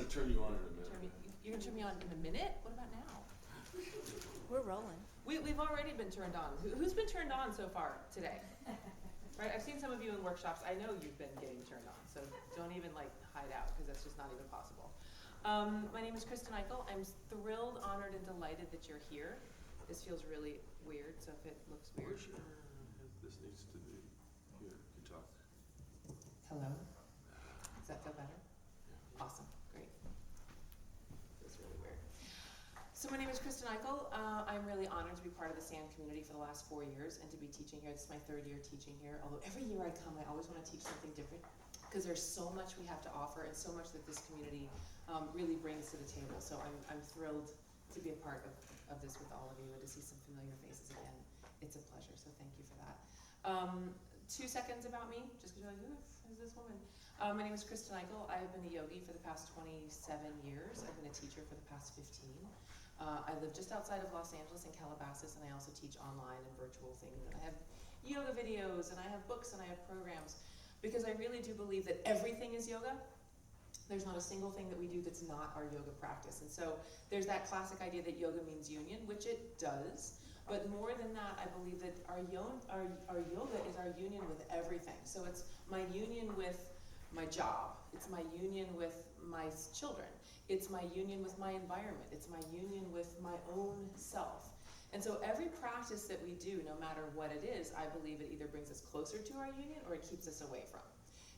gonna turn you on in a minute. You're gonna turn me on in a minute? What about now? We're rolling. We've already been turned on. Who's been turned on so far today? Right, I've seen some of you in workshops. I know you've been getting turned on, so don't even like hide out because that's just not even possible. My name is Kristen Eykel. I'm thrilled, honored, and delighted that you're here. This feels really weird, so if it looks weird. This needs to be here. You talk. Hello? Does that feel better? Awesome, great. Feels really weird. So my name is Kristen Eykel. I'm really honored to be part of the SAND community for the last 4 years and to be teaching here. This is my 3rd year teaching here. Although every year I come, I always want to teach something different because there's so much we have to offer and so much that this community really brings to the table. So I'm thrilled to be a part of this with all of you and to see some familiar faces again. It's a pleasure, so thank you for that. 2 seconds about me, just because you're like, who's this woman? My name is Kristen Eykel. I've been a yogi for the past 27 years. I've been a teacher for the past 15. I live just outside of Los Angeles in Calabasas, and I also teach online and virtual things. And I have yoga videos, and I have books, and I have programs, because I really do believe that everything is yoga. There's not a single thing that we do that's not our yoga practice. And so there's that classic idea that yoga means union, which it does. But more than that, I believe that our yoga is our union with everything. So it's my union with my job. It's my union with my children. It's my union with my environment. It's my union with my own self. And so every practice that we do, no matter what it is, I believe it either brings us closer to our union or it keeps us away from.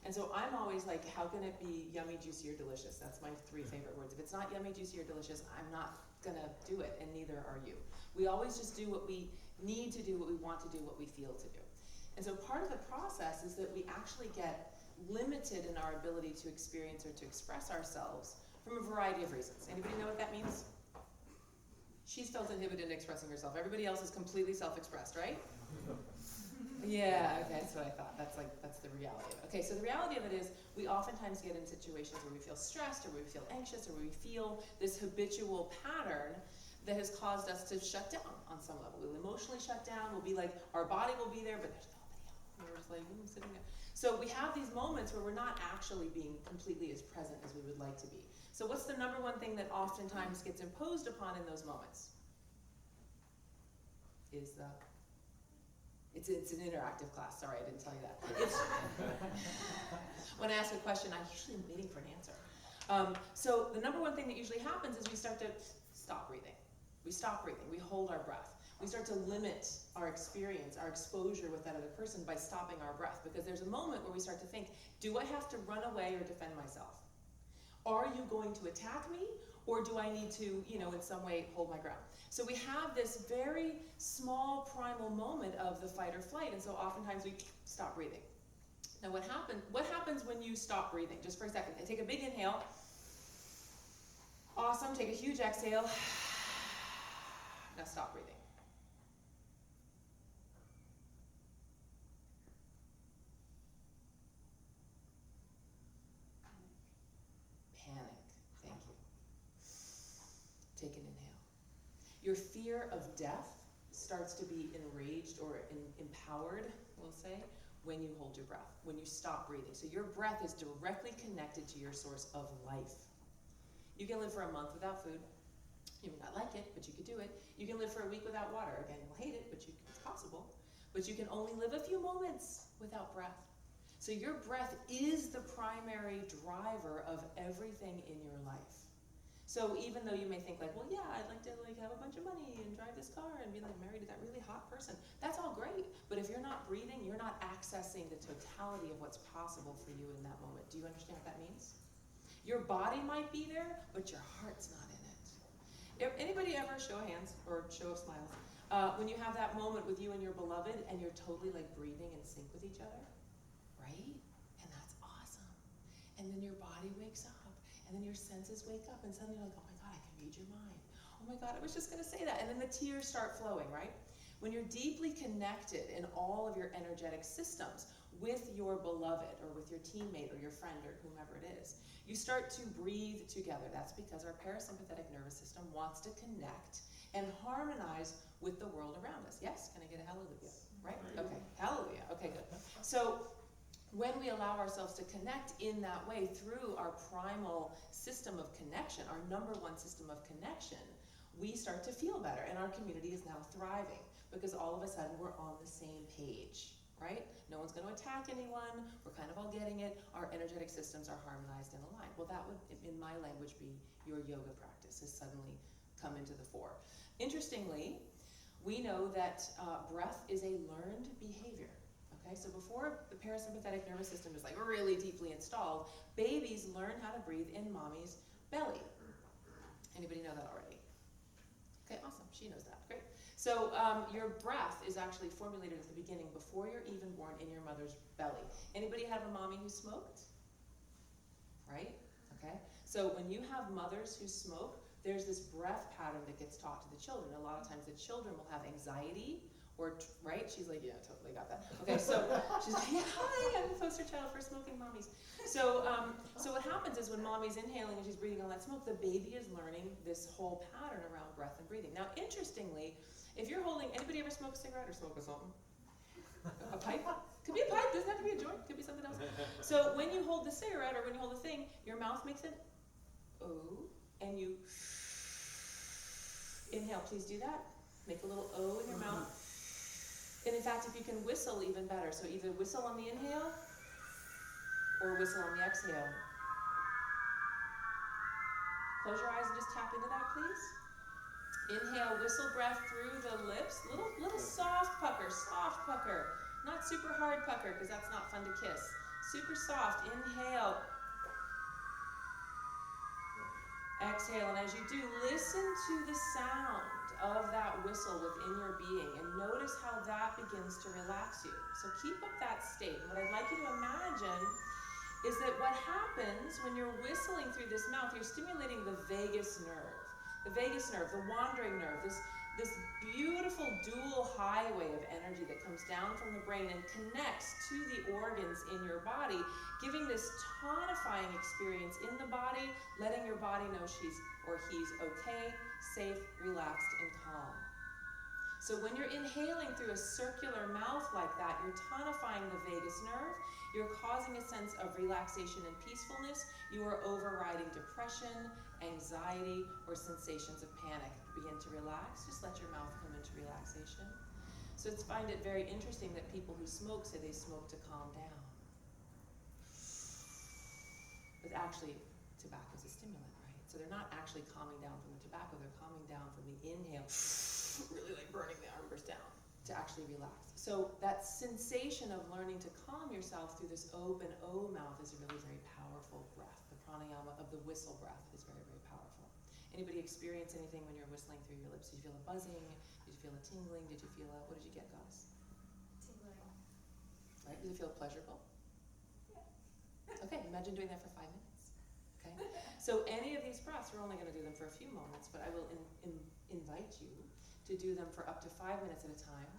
And so I'm always like, how can it be yummy, juicy, or delicious? That's my 3 favorite words. If it's not yummy, juicy, or delicious, I'm not gonna do it, and neither are you. We always just do what we need to do, what we want to do, what we feel to do. And so part of the process is that we actually get limited in our ability to experience or to express ourselves from a variety of reasons. Anybody know what that means? She's felt inhibited in expressing herself. Everybody else is completely self-expressed, right? Yeah, okay, that's what I thought. That's the reality of it. Okay, so the reality of it is we oftentimes get in situations where we feel stressed or we feel anxious or we feel this habitual pattern that has caused us to shut down on some level. We'll emotionally shut down. We'll be like, our body will be there, but there's nobody else. We're just like, sitting there. So we have these moments where we're not actually being completely as present as we would like to be. So what's the number one thing that oftentimes gets imposed upon in those moments? It's an interactive class. Sorry, I didn't tell you that. When I ask a question, I'm usually waiting for an answer. So the number one thing that usually happens is we start to stop breathing. We stop breathing. We hold our breath. We start to limit our experience, our exposure with that other person by stopping our breath, because there's a moment where we start to think, do I have to run away or defend myself? Are you going to attack me, or do I need to, in some way hold my ground? So we have this very small primal moment of the fight or flight, and so oftentimes we stop breathing. Now what happens when you stop breathing? Just for a second, take a big inhale. Awesome, take a huge exhale. Now stop breathing. Panic, thank you. Take an inhale. Your fear of death starts to be enraged or empowered, we'll say, when you hold your breath, when you stop breathing. So your breath is directly connected to your source of life. You can live for a month without food. You may not like it, but you could do it. You can live for a week without water. Again, you'll hate it, but it's possible. But you can only live a few moments without breath. So your breath is the primary driver of everything in your life. So even though you may think like, well, yeah, I'd like to have a bunch of money and drive this car and be married to that really hot person, that's all great. But if you're not breathing, you're not accessing the totality of what's possible for you in that moment. Do you understand what that means? Your body might be there, but your heart's not in it. If anybody ever, show of hands or show of smiles, when you have that moment with you and your beloved and you're totally breathing in sync with each other, right? And that's awesome. And then your body wakes up, and then your senses wake up, and suddenly you're like, oh my God, I can read your mind. Oh my God, I was just gonna say that. And then the tears start flowing, right? When you're deeply connected in all of your energetic systems with your beloved or with your teammate or your friend or whomever it is, you start to breathe together. That's because our parasympathetic nervous system wants to connect and harmonize with the world around us. Yes? Can I get a hallelujah? Right? Okay. Hallelujah. Okay, good. So when we allow ourselves to connect in that way through our primal system of connection, our number one system of connection, we start to feel better, and our community is now thriving because all of a sudden we're on the same page, right? No one's going to attack anyone, we're kind of all getting it, our energetic systems are harmonized and aligned. Well, that would, in my language, be your yoga practice has suddenly come into the fore. Interestingly, we know that breath is a learned behavior. Okay, so before the parasympathetic nervous system is like really deeply installed, babies learn how to breathe in mommy's belly. Anybody know that already? Okay, awesome, she knows that, great. So your breath is actually formulated at the beginning before you're even born in your mother's belly. Anybody have a mommy who smoked? Right, okay. So when you have mothers who smoke, there's this breath pattern that gets taught to the children. A lot of times the children will have anxiety, or, right? She's like, yeah, totally got that. Okay, so she's like, yeah, hi, I'm the poster child for smoking mommies. So, so what happens is when mommy's inhaling and she's breathing all that smoke, the baby is learning this whole pattern around breath and breathing. Now, interestingly, if you're holding, anybody ever smoke a cigarette or smoke a something? A pipe? Could be a pipe, doesn't have to be a joint, could be something else. So when you hold the cigarette or when you hold the thing, your mouth makes an O, and you inhale, please do that. Make a little O in your mouth. And in fact, if you can whistle, even better. So either whistle on the inhale or whistle on the exhale. Close your eyes and just tap into that, please. Inhale, whistle breath through the lips. Little soft pucker, Not super hard pucker, because that's not fun to kiss. Super soft, inhale. Exhale, and as you do, listen to the sound of that whistle within your being and notice how that begins to relax you. So keep up that state. And what I'd like you to imagine is that what happens when you're whistling through this mouth, you're stimulating the vagus nerve. The vagus nerve, the wandering nerve, this beautiful dual highway of energy that comes down from the brain and connects to the organs in your body, giving this tonifying experience in the body, letting your body know she's or he's okay, safe, relaxed, and calm. So when you're inhaling through a circular mouth like that, you're tonifying the vagus nerve, you're causing a sense of relaxation and peacefulness, you are overriding depression, anxiety, or sensations of panic. Begin to relax, just let your mouth come into relaxation. So I find it very interesting that people who smoke say they smoke to calm down. But actually, tobacco's a stimulant, right? So they're not actually calming down from the tobacco, they're calming down from the inhale, really like burning the armpits down to actually relax. So that sensation of learning to calm yourself through this open O mouth is a really very powerful breath. The pranayama of the whistle breath is very, very powerful. Anybody experience anything when you're whistling through your lips? Did you feel a buzzing? Did you feel a tingling? Did you feel a, what did you get, Goddess? Tingling. Right, did it feel pleasurable? Yeah. Okay, imagine doing that for 5 minutes. Okay, so any of these breaths, we're only going to do them for a few moments, but I will invite you to do them for up to 5 minutes at a time,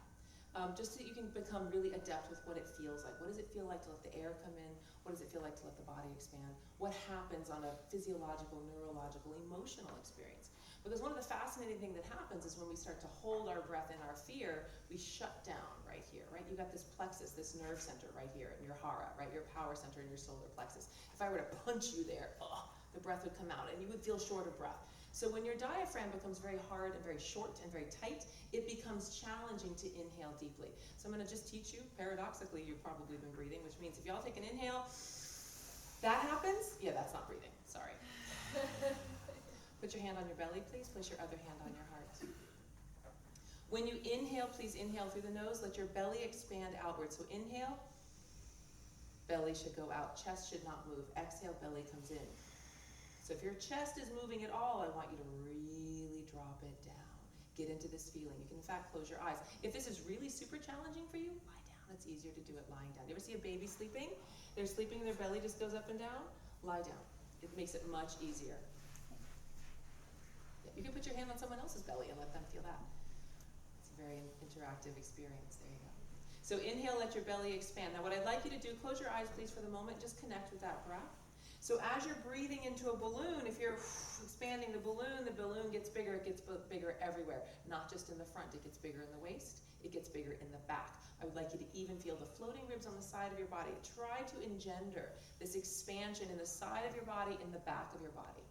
just so that you can become really adept with what it feels like. What does it feel like to let the air come in? What does it feel like to let the body expand? What happens on a physiological, neurological, emotional experience? Because one of the fascinating things that happens is when we start to hold our breath in our fear, we shut down right here, right? You got this plexus, this nerve center right here in your hara, right? Your power center in your solar plexus. If I were to punch you there, the breath would come out and you would feel short of breath. So when your diaphragm becomes very hard and very short and very tight, it becomes challenging to inhale deeply. So I'm going to just teach you, paradoxically, you've probably been breathing, which means if y'all take an inhale, that happens, yeah, that's not breathing, sorry. Put your hand on your belly, please. Place your other hand on your heart. When you inhale, please inhale through the nose. Let your belly expand outward. So inhale, belly should go out. Chest should not move. Exhale, belly comes in. So if your chest is moving at all, I want you to really drop it down. Get into this feeling. You can, in fact, close your eyes. If this is really super challenging for you, lie down. It's easier to do it lying down. You ever see a baby sleeping? They're sleeping, their belly just goes up and down. Lie down. It makes it much easier. You can put your hand on someone else's belly and let them feel that. It's a very interactive experience. There you go. So inhale, let your belly expand. Now what I'd like you to do, close your eyes please for the moment, just connect with that breath. So as you're breathing into a balloon, if you're expanding the balloon gets bigger. It gets bigger everywhere, not just in the front. It gets bigger in the waist. It gets bigger in the back. I would like you to even feel the floating ribs on the side of your body. Try to engender this expansion in the side of your body, in the back of your body.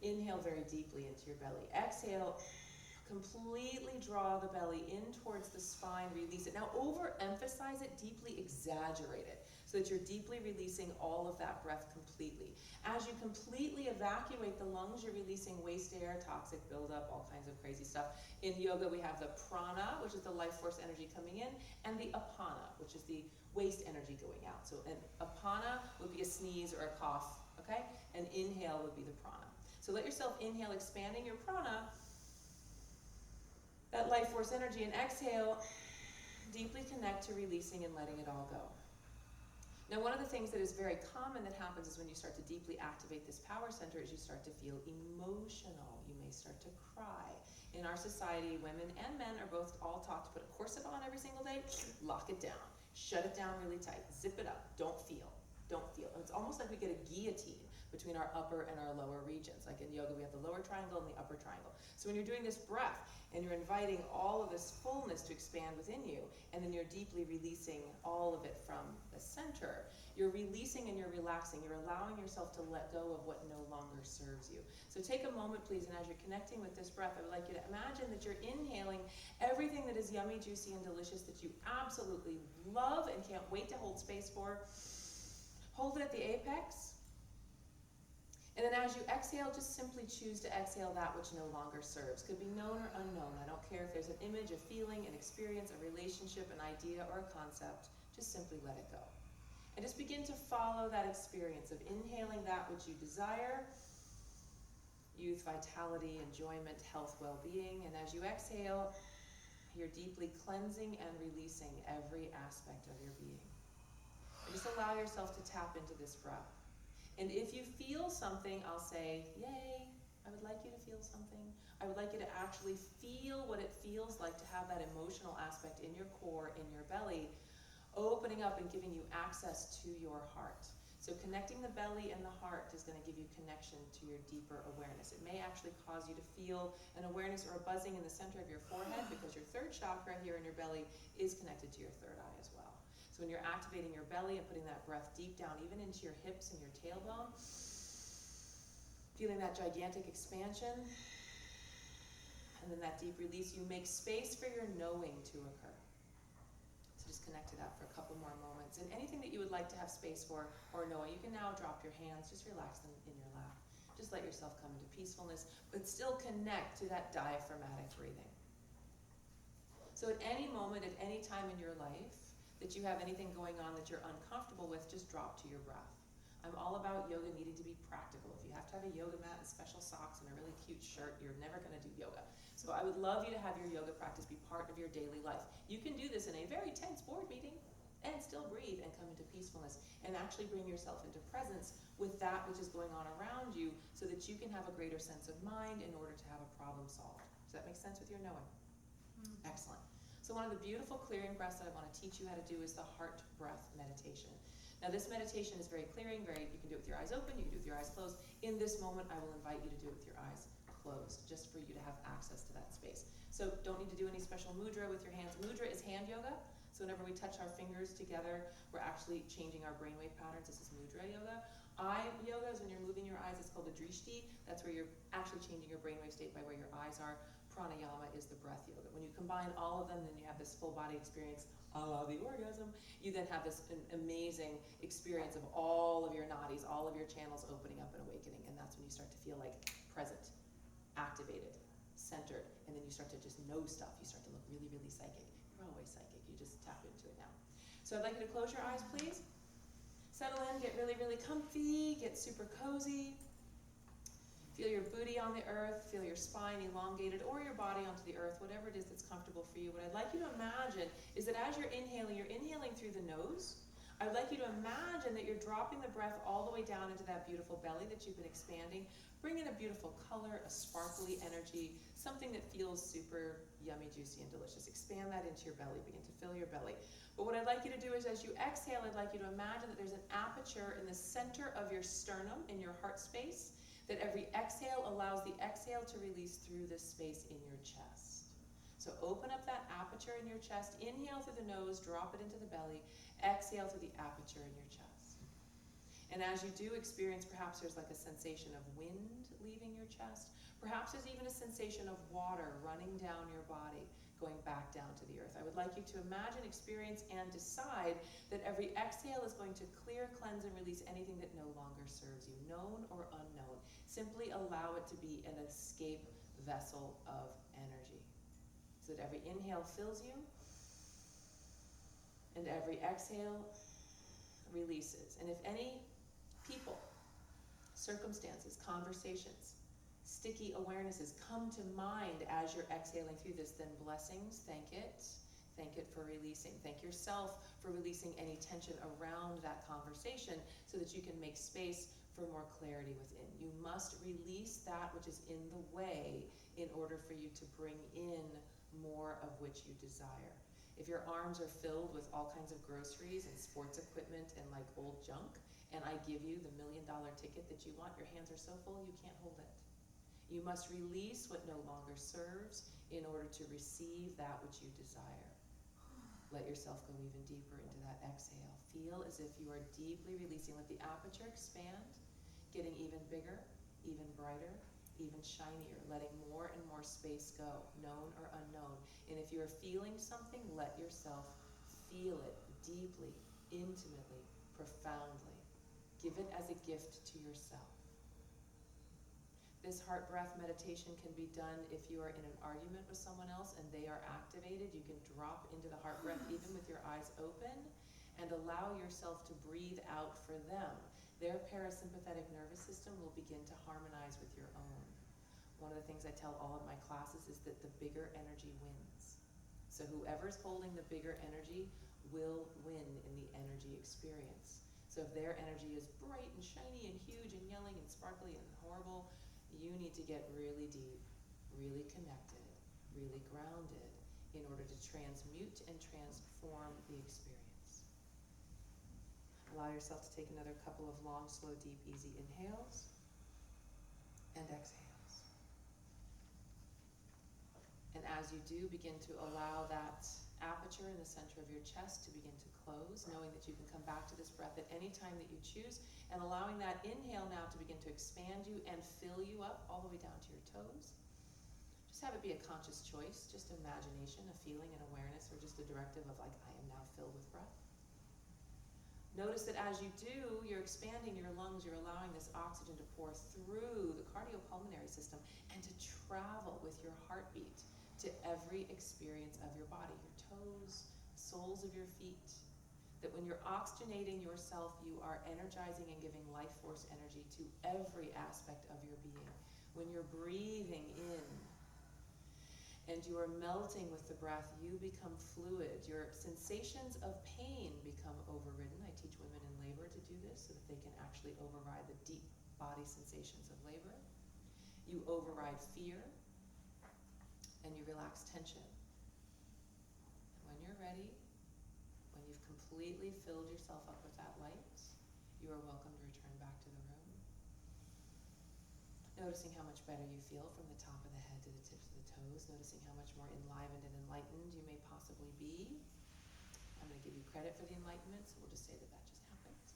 Inhale very deeply into your belly. Exhale, completely draw the belly in towards the spine, release it. Now overemphasize it, deeply exaggerate it, so that you're deeply releasing all of that breath completely. As you completely evacuate the lungs, you're releasing waste air, toxic buildup, all kinds of crazy stuff. In yoga, we have the prana, which is the life force energy coming in, and the apana, which is the waste energy going out. So an apana would be a sneeze or a cough, okay? An inhale would be the prana. So let yourself inhale, expanding your prana, that life force energy, and exhale, deeply connect to releasing and letting it all go. Now, one of the things that is very common that happens is when you start to deeply activate this power center is you start to feel emotional. You may start to cry. In our society, women and men are both all taught to put a corset on every single day, lock it down, shut it down really tight, zip it up, don't feel. And it's almost like we get a guillotine between our upper and our lower regions. Like in yoga, we have the lower triangle and the upper triangle. So when you're doing this breath and you're inviting all of this fullness to expand within you, and then you're deeply releasing all of it from the center, you're releasing and you're relaxing. You're allowing yourself to let go of what no longer serves you. So take a moment, please, and as you're connecting with this breath, I would like you to imagine that you're inhaling everything that is yummy, juicy, and delicious that you absolutely love and can't wait to hold space for. Hold it at the apex. And then as you exhale, just simply choose to exhale that which no longer serves. Could be known or unknown. I don't care if there's an image, a feeling, an experience, a relationship, an idea, or a concept. Just simply let it go. And just begin to follow that experience of inhaling that which you desire, youth, vitality, enjoyment, health, well-being. And as you exhale, you're deeply cleansing and releasing every aspect of your being. And just allow yourself to tap into this breath. And if you feel something, I'll say, yay, I would like you to feel something. I would like you to actually feel what it feels like to have that emotional aspect in your core, in your belly, opening up and giving you access to your heart. So connecting the belly and the heart is going to give you connection to your deeper awareness. It may actually cause you to feel an awareness or a buzzing in the center of your forehead because your third chakra here in your belly is connected to your third eye as well. So when you're activating your belly and putting that breath deep down, even into your hips and your tailbone, feeling that gigantic expansion, and then that deep release, you make space for your knowing to occur. So just connect to that for a couple more moments. And anything that you would like to have space for or knowing, you can now drop your hands, just relax them in your lap. Just let yourself come into peacefulness, but still connect to that diaphragmatic breathing. So at any moment, at any time in your life, that you have anything going on that you're uncomfortable with, just drop to your breath. I'm all about yoga needing to be practical. If you have to have a yoga mat and special socks and a really cute shirt, you're never going to do yoga. So I would love you to have your yoga practice be part of your daily life. You can do this in a very tense board meeting and still breathe and come into peacefulness and actually bring yourself into presence with that which is going on around you so that you can have a greater sense of mind in order to have a problem solved. Does that make sense with your knowing? Mm-hmm. Excellent. So one of the beautiful clearing breaths that I want to teach you how to do is the heart breath meditation. Now this meditation is very clearing, you can do it with your eyes open, you can do it with your eyes closed. In this moment, I will invite you to do it with your eyes closed, just for you to have access to that space. So don't need to do any special mudra with your hands. Mudra is hand yoga. So whenever we touch our fingers together, we're actually changing our brainwave patterns. This is mudra yoga. Eye yoga is when you're moving your eyes. It's called the drishti. That's where you're actually changing your brainwave state by where your eyes are. Pranayama is the breath yoga. When you combine all of them, then you have this full body experience, a la the orgasm. You then have this amazing experience of all of your nadis, all of your channels opening up and awakening. And that's when you start to feel like present, activated, centered, and then you start to just know stuff. You start to look really, really psychic. You're always psychic. You just tap into it now. So I'd like you to close your eyes, please. Settle in, get really, really comfy, get super cozy. Feel your booty on the earth, feel your spine elongated, or your body onto the earth, whatever it is that's comfortable for you. What I'd like you to imagine is that as you're inhaling through the nose. I would like you to imagine that you're dropping the breath all the way down into that beautiful belly that you've been expanding. Bring in a beautiful color, a sparkly energy, something that feels super yummy, juicy, and delicious. Expand that into your belly. Begin to fill your belly. But what I'd like you to do is, as you exhale, I'd like you to imagine that there's an aperture in the center of your sternum, in your heart space, that every exhale allows the exhale to release through this space in your chest. So open up that aperture in your chest. Inhale through the nose, drop it into the belly. Exhale through the aperture in your chest. And as you do experience, perhaps there's like a sensation of wind leaving your chest. Perhaps there's even a sensation of water running down your body, going back down to the earth. I would like you to imagine, experience, and decide that every exhale is going to clear, cleanse, and release anything that no longer serves you, known or unknown. Simply allow it to be an escape vessel of energy. So that every inhale fills you, and every exhale releases. And if any people, circumstances, conversations, sticky awarenesses come to mind as you're exhaling through this, then blessings, thank it. Thank it for releasing. Thank yourself for releasing any tension around that conversation so that you can make space for more clarity within. You must release that which is in the way in order for you to bring in more of which you desire. If your arms are filled with all kinds of groceries and sports equipment and like old junk, and I give you the $1 million ticket that you want, your hands are so full you can't hold it. You must release what no longer serves in order to receive that which you desire. Let yourself go even deeper into that exhale. Feel as if you are deeply releasing. Let the aperture expand, getting even bigger, even brighter, even shinier, letting more and more space go, known or unknown. And if you're feeling something, let yourself feel it deeply, intimately, profoundly. Give it as a gift to yourself. This heart breath meditation can be done if you are in an argument with someone else and they are activated. You can drop into the heart breath even with your eyes open and allow yourself to breathe out for them. Their parasympathetic nervous system will begin to harmonize with your own. One of the things I tell all of my classes is that the bigger energy wins. So whoever's holding the bigger energy will win in the energy experience. So if their energy is bright and shiny and huge and yelling and sparkly and horrible, you need to get really deep, really connected, really grounded in order to transmute and transform the experience. Allow yourself to take another couple of long, slow, deep, easy inhales and exhales. And as you do, begin to allow that aperture in the center of your chest to begin to close, knowing that you can come back to this breath at any time that you choose, and allowing that inhale now to begin to expand you and fill you up all the way down to your toes. Just have it be a conscious choice, just imagination, a feeling, an awareness, or just a directive of like, I am now filled with breath. Notice that as you do, you're expanding your lungs, you're allowing this oxygen to pour through the cardiopulmonary system and to travel with your heartbeat to every experience of your body, your toes, soles of your feet. That when you're oxygenating yourself, you are energizing and giving life force energy to every aspect of your being. When you're breathing in and you are melting with the breath, you become fluid. Your sensations of pain become overridden. I teach women in labor to do this so that they can actually override the deep body sensations of labor. You override fear and you relax tension. And when you're ready, when you've completely filled yourself up with that light, you are welcome to return back to the room. Noticing how much better you feel from the top of the head to the tips of the toes, noticing how much more enlivened and enlightened you may possibly be. I'm going to give you credit for the enlightenment, so we'll just say that that just happened.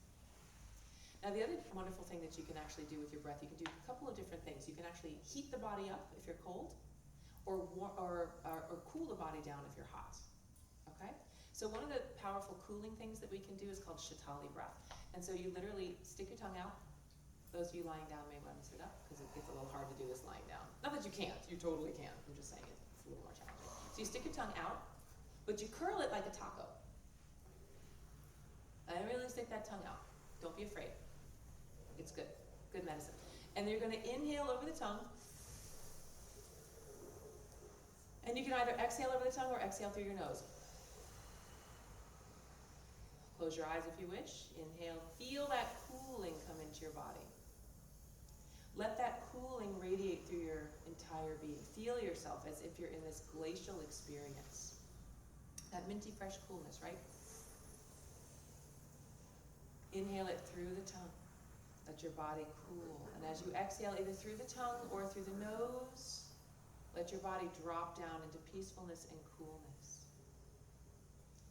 Now the other wonderful thing that you can actually do with your breath, you can do a couple of different things. You can actually heat the body up if you're cold, or cool the body down if you're hot, okay? So one of the powerful cooling things that we can do is called Shatali breath. And so you literally stick your tongue out. Those of you lying down may want to sit up because it gets a little hard to do this lying down. Not that you can't, you totally can. I'm just saying it's a little more challenging. So you stick your tongue out, but you curl it like a taco. And really stick that tongue out. Don't be afraid. It's good, good medicine. And you're gonna inhale over the tongue. And you can either exhale over the tongue or exhale through your nose. Close your eyes if you wish. Inhale, feel that cooling come into your body. Let that cooling radiate through your entire being. Feel yourself as if you're in this glacial experience. That minty fresh coolness, right? Inhale it through the tongue. Let your body cool. And as you exhale, either through the tongue or through the nose, let your body drop down into peacefulness and coolness.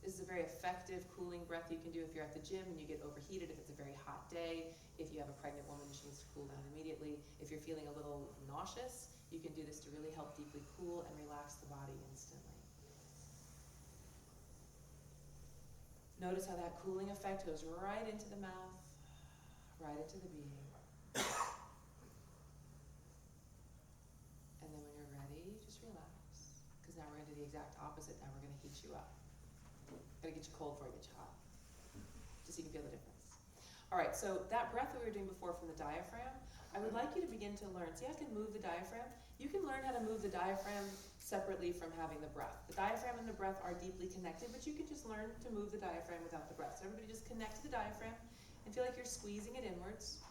This is a very effective cooling breath you can do if you're at the gym and you get overheated, if it's a very hot day, if you have a pregnant woman and she needs to cool down immediately. If you're feeling a little nauseous, you can do this to really help deeply cool and relax the body instantly. Notice how that cooling effect goes right into the mouth, right into the being. And then when you're ready, just relax. Because now we're going to do the exact opposite. Now we're going to heat you up. Gotta get you cold before I get you hot. Just so you can feel the difference. All right, so that breath that we were doing before from the diaphragm, I would like you to begin to learn. See, I can move the diaphragm. You can learn how to move the diaphragm separately from having the breath. The diaphragm and the breath are deeply connected, but you can just learn to move the diaphragm without the breath. So everybody just connect to the diaphragm and feel like you're squeezing it inwards.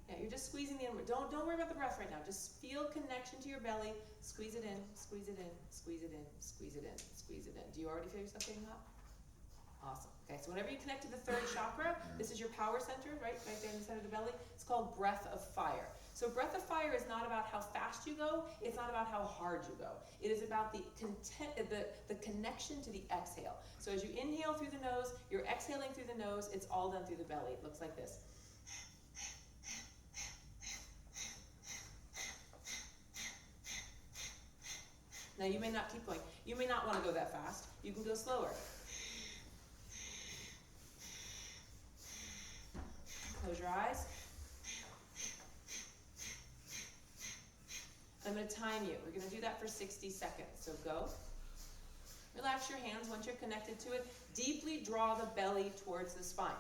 Yeah, you're just squeezing the inward. Don't worry about the breath right now. Just feel connection to your belly. Squeeze it in, squeeze it in, squeeze it in, squeeze it in, squeeze it in. Do you already feel yourself getting hot? Awesome. Okay, so whenever you connect to the third chakra, this is your power center, right there in the center of the belly. It's called breath of fire. So breath of fire is not about how fast you go. It's not about how hard you go. It is about the connection to the exhale. So as you inhale through the nose, you're exhaling through the nose. It's all done through the belly. It looks like this. Now you may not keep going. You may not want to go that fast. You can go slower. Close your eyes. I'm going to time you. We're going to do that for 60 seconds. So go. Relax your hands once you're connected to it. Deeply draw the belly towards the spine.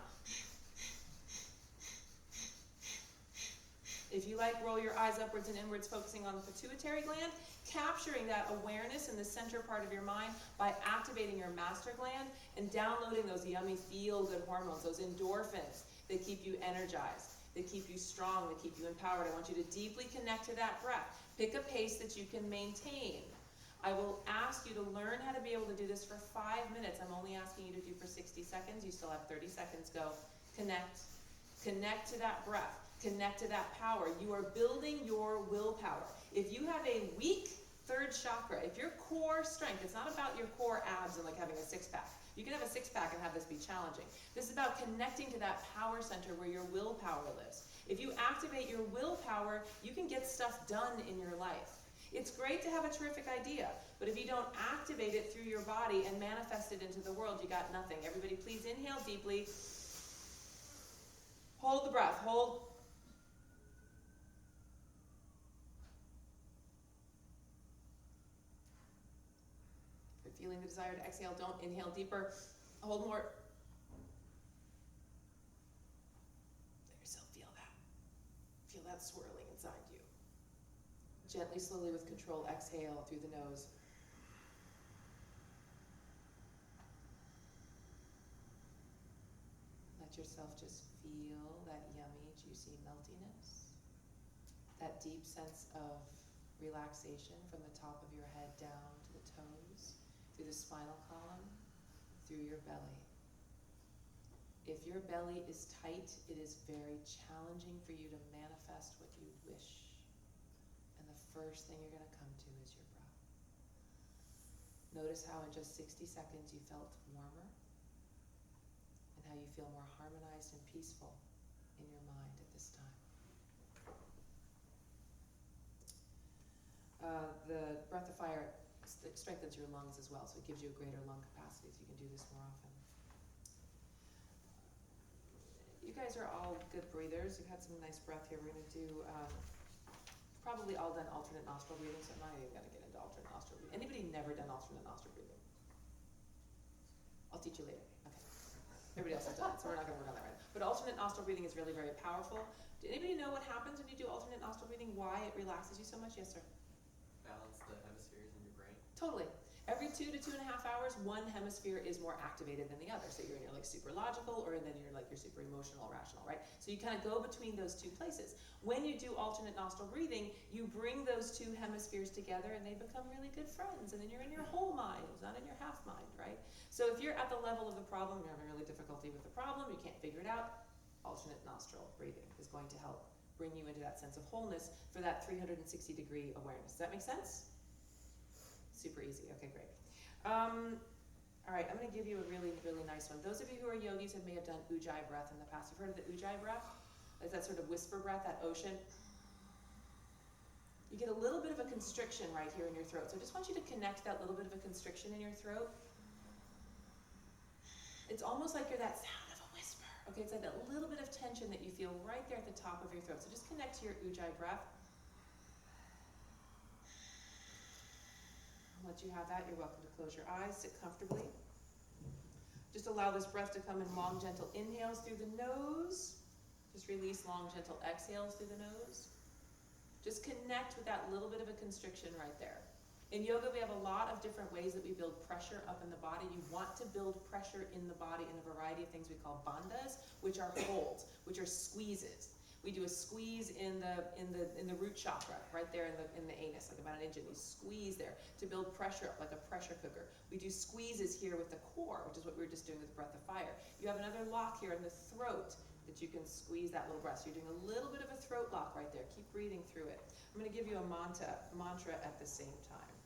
If you like, roll your eyes upwards and inwards, focusing on the pituitary gland, capturing that awareness in the center part of your mind by activating your master gland and downloading those yummy feel-good hormones, those endorphins that keep you energized, that keep you strong, that keep you empowered. I want you to deeply connect to that breath. Pick a pace that you can maintain. I will ask you to learn how to be able to do this for 5 minutes. I'm only asking you to do for 60 seconds. You still have 30 seconds. Go. Connect. Connect to that breath. Connect to that power. You are building your willpower. If you have a weak third chakra, if your core strength, it's not about your core abs and like having a six-pack. You can have a six-pack and have this be challenging. This is about connecting to that power center where your willpower lives. If you activate your willpower, you can get stuff done in your life. It's great to have a terrific idea, but if you don't activate it through your body and manifest it into the world, you got nothing. Everybody please inhale deeply. Hold the breath. Hold. If you're feeling the desire to exhale, don't inhale deeper. Hold more. Let yourself feel that. Feel that swirling inside you. Gently, slowly, with control, exhale through the nose. Let yourself just feel that yummy, juicy meltiness. That deep sense of relaxation from the top of your head down to the toes, through the spinal column, through your belly. If your belly is tight, it is very challenging for you to manifest what you wish. And the first thing you're going to come to is your breath. Notice how in just 60 seconds you felt warmer and how you feel more harmonized and peaceful in your mind at this time. The breath of fire strengthens your lungs as well, so it gives you a greater lung capacity, so you can do this more often. You guys are all good breathers. You've had some nice breath here. We're going to do, probably all done alternate nostril breathing, so I'm not even going to get into alternate nostril breathing. Anybody never done alternate nostril breathing? I'll teach you later. Okay. Everybody else has done it, so we're not going to work on that right now. But alternate nostril breathing is really very powerful. Did anybody know what happens when you do alternate nostril breathing? Why it relaxes you so much? Yes, sir. Balance the hemispheres in your brain. Totally. Every 2 to 2.5 hours, one hemisphere is more activated than the other. So you're in your like super logical, or then you're like your super emotional, rational, right? So you kind of go between those two places. When you do alternate nostril breathing, you bring those two hemispheres together and they become really good friends. And then you're in your whole mind, not in your half mind, right? So if you're at the level of the problem, you're having really difficulty with the problem, you can't figure it out, alternate nostril breathing is going to help bring you into that sense of wholeness for that 360-degree awareness. Does that make sense? Super easy. Okay, great. All right, I'm going to give you a really, really nice one. Those of you who are yogis may have done ujjayi breath in the past. You've heard of the ujjayi breath? It's that sort of whisper breath, that ocean. You get a little bit of a constriction right here in your throat. So I just want you to connect that little bit of a constriction in your throat. It's almost like you're that sound of a whisper. Okay, it's like that little bit of tension that you feel right there at the top of your throat. So just connect to your ujjayi breath. Once you have that, you're welcome to close your eyes, sit comfortably. Just allow this breath to come in long, gentle inhales through the nose. Just release long, gentle exhales through the nose. Just connect with that little bit of a constriction right there. In yoga, we have a lot of different ways that we build pressure up in the body. You want to build pressure in the body in a variety of things we call bandhas, which are holds, which are squeezes. We do a squeeze in the root chakra, right there in the anus, like about an inch, and you squeeze there to build pressure up like a pressure cooker. We do squeezes here with the core, which is what we were just doing with breath of fire. You have another lock here in the throat that you can squeeze that little breath. So you're doing a little bit of a throat lock right there. Keep breathing through it. I'm going to give you a mantra at the same time.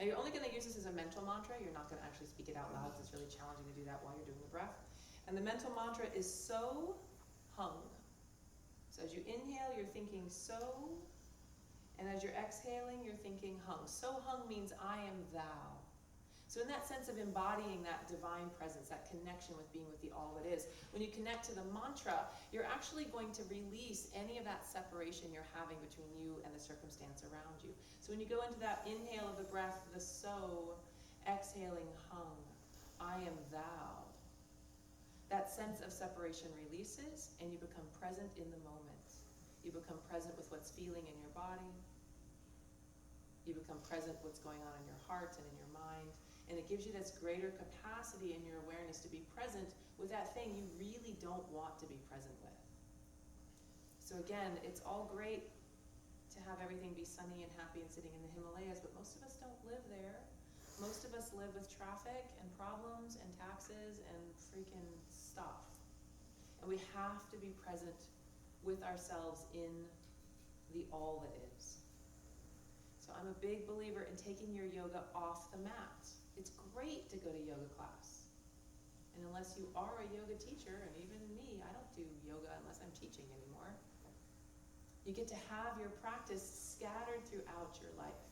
Now you're only going to use this as a mental mantra. You're not going to actually speak it out loud because it's really challenging to do that while you're doing the breath. And the mental mantra is so hung. So as you inhale, you're thinking so, and as you're exhaling, you're thinking hung. So hung means I am thou. So in that sense of embodying that divine presence, that connection with being with the all that is, when you connect to the mantra, you're actually going to release any of that separation you're having between you and the circumstance around you. So when you go into that inhale of the breath, the so, exhaling hung, I am thou. That sense of separation releases, and you become present in the moment. You become present with what's feeling in your body. You become present with what's going on in your heart and in your mind. And it gives you this greater capacity in your awareness to be present with that thing you really don't want to be present with. So again, it's all great to have everything be sunny and happy and sitting in the Himalayas, but most of us don't live there. Most of us live with traffic and problems and taxes and freaking stuff. And we have to be present with ourselves in the all that is. So I'm a big believer in taking your yoga off the mat. It's great to go to yoga class. And unless you are a yoga teacher, and even me, I don't do yoga unless I'm teaching anymore. You get to have your practice scattered throughout your life.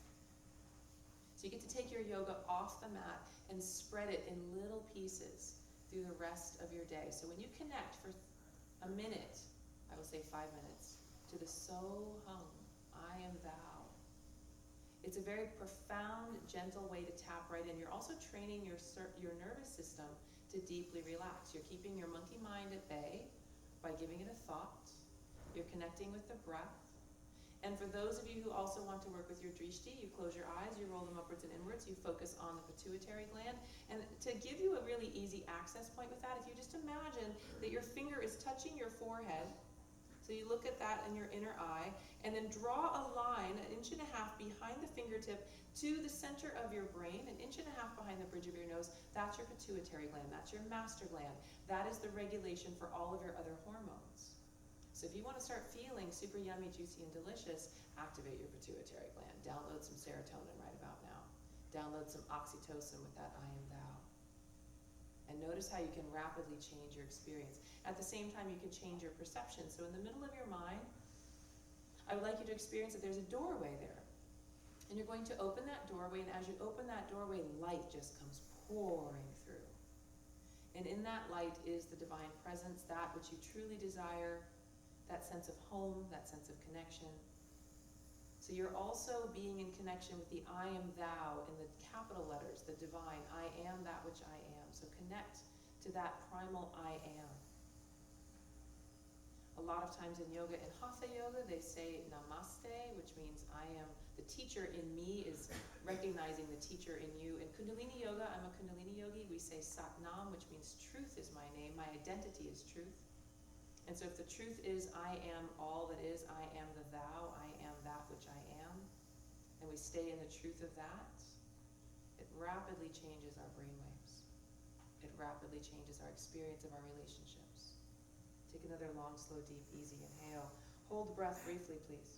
So you get to take your yoga off the mat and spread it in little pieces through the rest of your day. So when you connect for a minute, I will say 5 minutes, to the so hung, I am thou. It's a very profound, gentle way to tap right in. You're also training your nervous system to deeply relax. You're keeping your monkey mind at bay by giving it a thought. You're connecting with the breath. And for those of you who also want to work with your drishti, you close your eyes, you roll them upwards and inwards, you focus on the pituitary gland. And to give you a really easy access point with that, if you just imagine that your finger is touching your forehead, so you look at that in your inner eye, and then draw a line 1.5 inches behind the fingertip to the center of your brain, 1.5 inches behind the bridge of your nose. That's your pituitary gland, that's your master gland. That is the regulation for all of your other hormones. So if you want to start feeling super yummy, juicy, and delicious, activate your pituitary gland. Download some serotonin right about now. Download some oxytocin with that I am thou. And notice how you can rapidly change your experience. At the same time, you can change your perception. So in the middle of your mind, I would like you to experience that there's a doorway there. And you're going to open that doorway, and as you open that doorway, light just comes pouring through. And in that light is the divine presence, that which you truly desire, that sense of home, that sense of connection. So you're also being in connection with the I am thou in the capital letters, the divine. I am that which I am. So connect to that primal I am. A lot of times in yoga, in hatha yoga, they say namaste, which means I am, the teacher in me is recognizing the teacher in you. In Kundalini yoga, I'm a Kundalini yogi, we say Satnam, which means truth is my name, my identity is truth. And so if the truth is I am all that is, I am the thou, I am that which I am, and we stay in the truth of that, it rapidly changes our brainwaves. It rapidly changes our experience of our relationships. Take another long, slow, deep, easy inhale. Hold the breath briefly, please.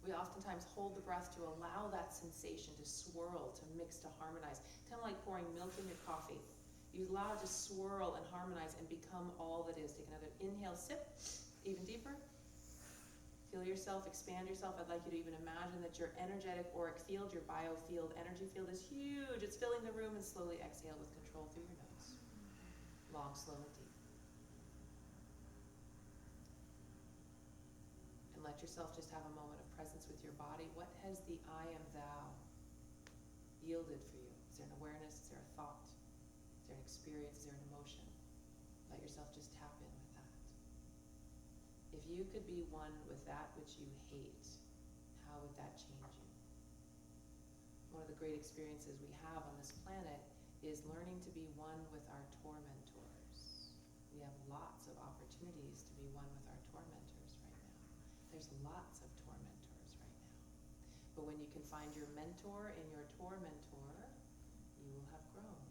We oftentimes hold the breath to allow that sensation to swirl, to mix, to harmonize. Kind of like pouring milk in your coffee. You allow it to swirl and harmonize and become all that is. Take another inhale, sip, even deeper. Feel yourself, expand yourself. I'd like you to even imagine that your energetic auric field, your biofield, energy field is huge. It's filling the room, and slowly exhale with control through your nose. Long, slow, and deep. And let yourself just have a moment of presence with your body. What has the I am thou yielded for you? Is there an awareness? Is there a thought? Is there an experience? Is there an emotion? Let yourself just tap in with that. If you could be one with that which you hate, how would that change you? One of the great experiences we have on this planet is learning to be one with our tormentors. We have lots of opportunities to be one with our tormentors right now. There's lots of tormentors right now. But when you can find your mentor in your tormentor, you will have grown.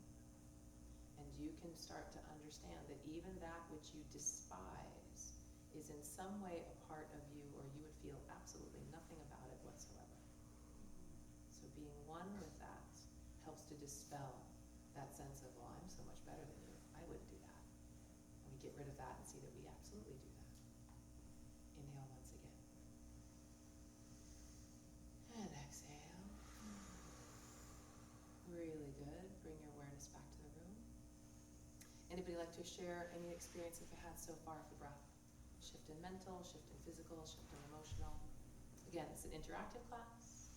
And you can start to understand that even that which you despise is in some way a part of you, or you would feel absolutely nothing about it whatsoever. So being one with that helps to dispel that sense of, well, I'm so much better than you. I wouldn't do that. And we get rid of that and see that we absolutely do that. Inhale once again. And exhale. Really good. Bring your awareness back to the room. Anybody like to share any experiences they've had so far with the breath? Shift in mental, shift in physical, shift in emotional. Again, it's an interactive class.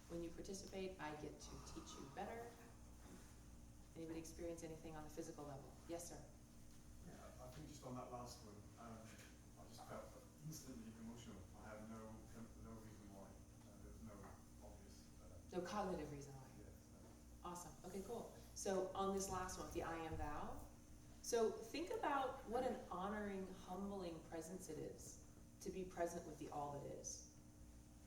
When you participate, I get to teach you better. Anybody experience anything on the physical level? Yes, sir. Yeah, I think just on that last one, I just felt instantly emotional. I have no reason why. There's no obvious. No cognitive reason why. Yeah, Awesome. Okay, cool. So on this last one, the I am thou. So think about what an honoring, humbling presence it is to be present with the all that is.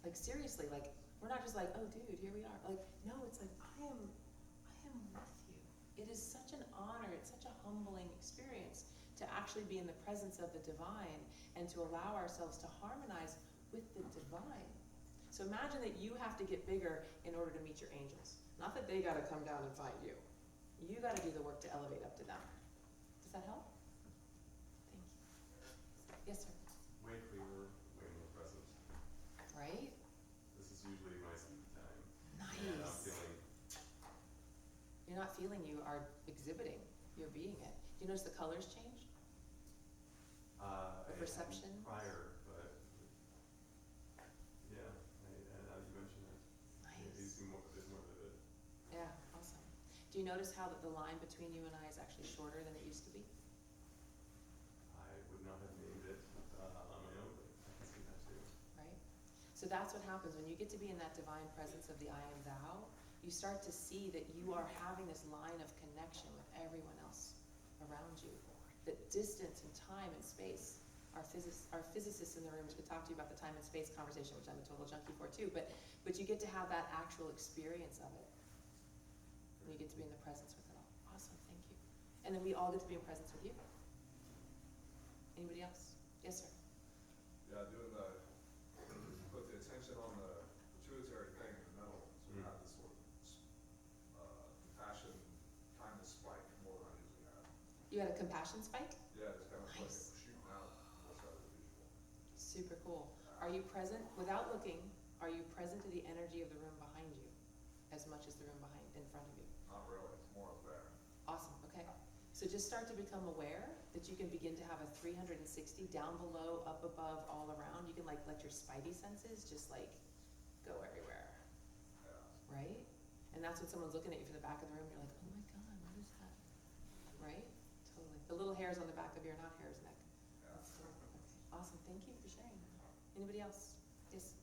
Like seriously, like we're not just like, oh dude, here we are. Like, no, it's like I am with you. It is such an honor, it's such a humbling experience to actually be in the presence of the divine and to allow ourselves to harmonize with the divine. So imagine that you have to get bigger in order to meet your angels. Not that they gotta come down and find you. You gotta do the work to elevate up to them. Does that help? Thank you. Yes, sir. Way clearer, way more present. Right? This is usually my sleep time. Nice. And I'm feeling, You're not feeling, you are exhibiting. You're being it. Do you notice the colors change? I The perception? hadn't prior, but yeah, now you mentioned it. Nice. It's more vivid. Yeah, awesome. Do you notice how that the line between you and I is actually shorter than it used to be? I would not have named it on my own, but I can see that too. Right? So that's what happens when you get to be in that divine presence of the I am thou. You start to see that you are having this line of connection with everyone else around you. That distance and time and space, our physicists in the rooms could talk to you about the time and space conversation, which I'm a total junkie for too, but you get to have that actual experience of it. And you get to be in the presence with it all. Awesome, thank you. And then we all get to be in presence with you. Anybody else? Yes, sir. Yeah, doing put the attention on the pituitary thing in the middle, so we have this sort of compassion kind of spike more than I usually have. You had a compassion spike? Yeah, it's kind of like Nice. shooting out more so than usual. Super cool. Are you present, without looking, are you present to the energy of the room behind you as much as the room in front of you? Not really, it's more of there. Awesome, okay. So just start to become aware that you can begin to have a 360 down below, up above, all around. You can like let your spidey senses just like go everywhere, Yeah. right? And that's when someone's looking at you from the back of the room, you're like, oh my God, what is that? Right? Totally. The little hairs on the back of your, not hairs, neck. Yeah. Anybody else? Yes?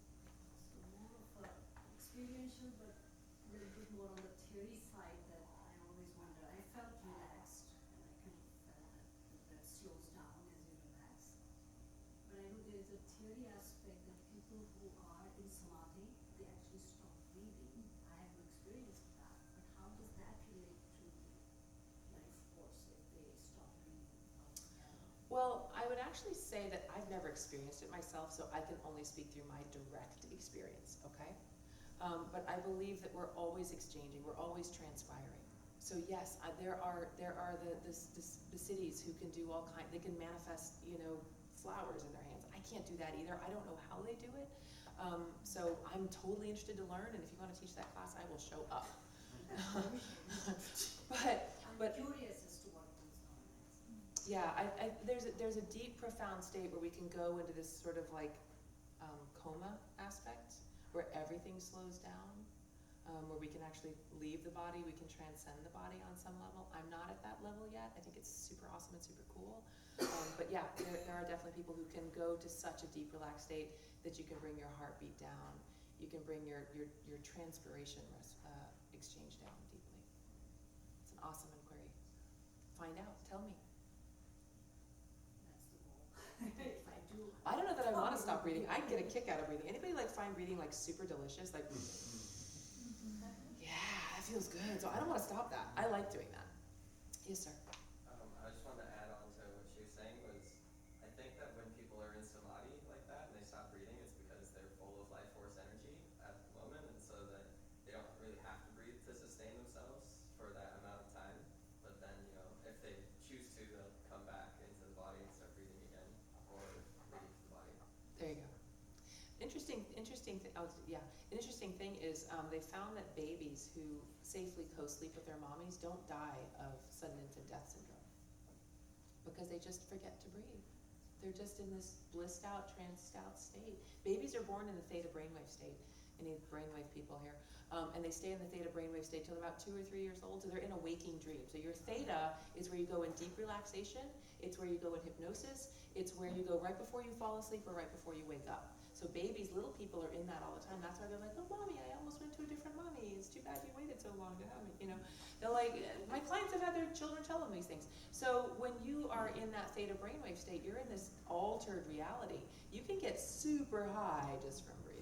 So more of a experiential, but a little bit more on the theory side that I always wonder. I felt relaxed, and I kind of felt that the breath slows down as you relax. But I know there is a theory aspect that people who are in samadhi, they actually stop breathing. I have no experience with that, but how does that relate to life force if they stop breathing altogether? Well, I would actually say that I've never experienced it myself, so I can only speak through my direct experience, okay? But I believe that we're always exchanging, we're always transpiring. So yes, there are the cities who can do all kind, they can manifest, you know, flowers in their hands. I can't do that either. I don't know how they do it. So I'm totally interested to learn, and if you want to teach that class, I will show up. But curious as to what goes on next. yeah, there's a deep, profound state where we can go into this sort of like coma aspect, where everything slows down, where we can actually leave the body, we can transcend the body on some level. I'm not at that level yet. I think it's super awesome and super cool. But yeah, there are definitely people who can go to such a deep, relaxed state that you can bring your heartbeat down. You can bring your transpiration exchange down deeply. It's an awesome inquiry. Find out. Tell me. That's the goal. If I do. I don't know that I want to stop breathing. I get a kick out of breathing. Anybody like find breathing like super delicious? Like, yeah, that feels good. So I don't want to stop that. I like doing that. Yes, sir. I just wanted to add on to what she was saying was, I think that when people are in samadhi like that and they stop breathing, it's because they're full of life force energy at the moment, and so that they don't really have to breathe to sustain themselves for that amount of time. But then, you know, if they choose to, they'll come back into the body and start breathing again, or leave the body. There you go. An interesting thing is they found that babies who safely co-sleep with their mommies don't die of sudden infant death syndrome because they just forget to breathe. They're just in this blissed out, tranced out state. Babies are born in the theta brainwave state. Any brainwave people here? And they stay in the theta brainwave state till about 2 or 3 years old, so they're in a waking dream. So your theta is where you go in deep relaxation, it's where you go in hypnosis, it's where you go right before you fall asleep or right before you wake up. So babies, little people are in that all the time. That's why they're like, oh mommy, I almost went to a different mommy. It's too bad you waited so long to have me. You know, they're like, my clients have had their children tell them these things. So when you are in that theta brainwave state, you're in this altered reality. You can get super high just from breathing.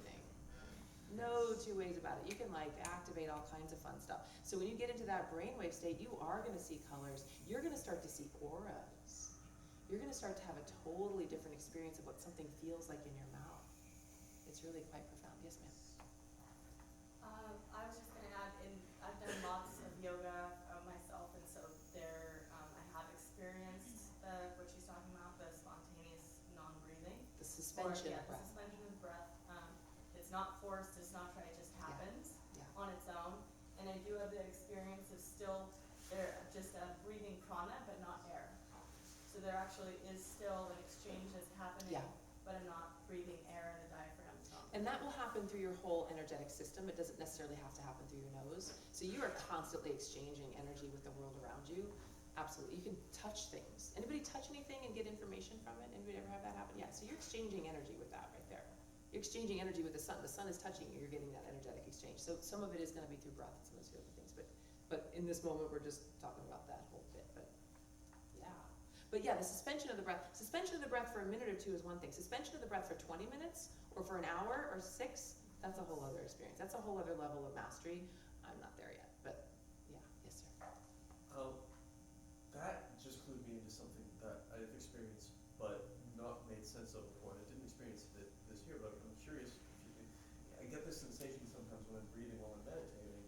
No two ways about it. You can like activate all kinds of fun stuff. So when you get into that brainwave state, you are going to see colors. You're going to start to see auras. You're going to start to have a totally different experience of what something feels like in your mouth. It's really quite profound. Yes, ma'am. I was just going to add in, I've done lots of yoga myself, and so there, I have experienced what she's talking about, the spontaneous non-breathing. The suspension of The breath. suspension of breath. It's not forced, it's not trying, it just happens Yeah. on its own. And I do have the experience of still, there just breathing prana, but not air. So there actually is still an exchange that's happening, Yeah. but I'm not breathing air in the diaphragm. And that will happen through your whole energetic system. It doesn't necessarily have to happen through your nose. So you are constantly exchanging energy with the world around you. Absolutely. You can touch things. Anybody touch anything and get information from it? Anybody ever have that happen? Yeah. So you're exchanging energy with that right there. You're exchanging energy with the sun. The sun is touching you. You're getting that energetic exchange. So some of it is going to be through breath and some of those other things. But in this moment, we're just talking about that whole bit. But yeah, the suspension of the breath. Suspension of the breath for a minute or two is one thing. Suspension of the breath for 20 minutes or for an hour or 6, that's a whole other experience. That's a whole other level of mastery. I'm not there yet, but yeah, yes sir. That just clued me into something that I've experienced but not made sense of before. And I didn't experience it this year, but I'm curious if you can. I get this sensation sometimes when I'm breathing while I'm meditating,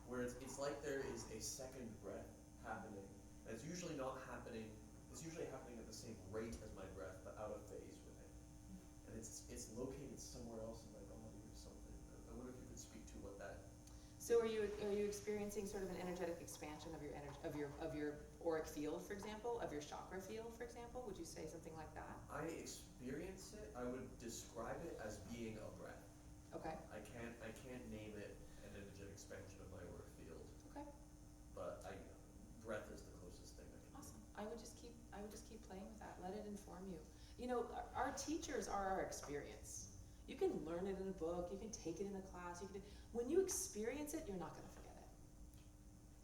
where it's like there is a second breath happening. And it's usually not happening. It's usually happening at the same rate as my breath, but out of phase with it. And it's located somewhere else in my body or something. I wonder if you could speak to what that. So are you experiencing sort of an energetic expansion of your auric field, for example, of your chakra field, for example? Would you say something like that? I experience it. I would describe it as being a breath. Okay. I can't name it an energetic expansion of my auric field. Okay. But breath is the closest thing I can. Awesome. I would just keep playing with that. Let it inform you. You know, our teachers are our experience. You can learn it in a book, you can take it in a class, when you experience it, you're not gonna forget it.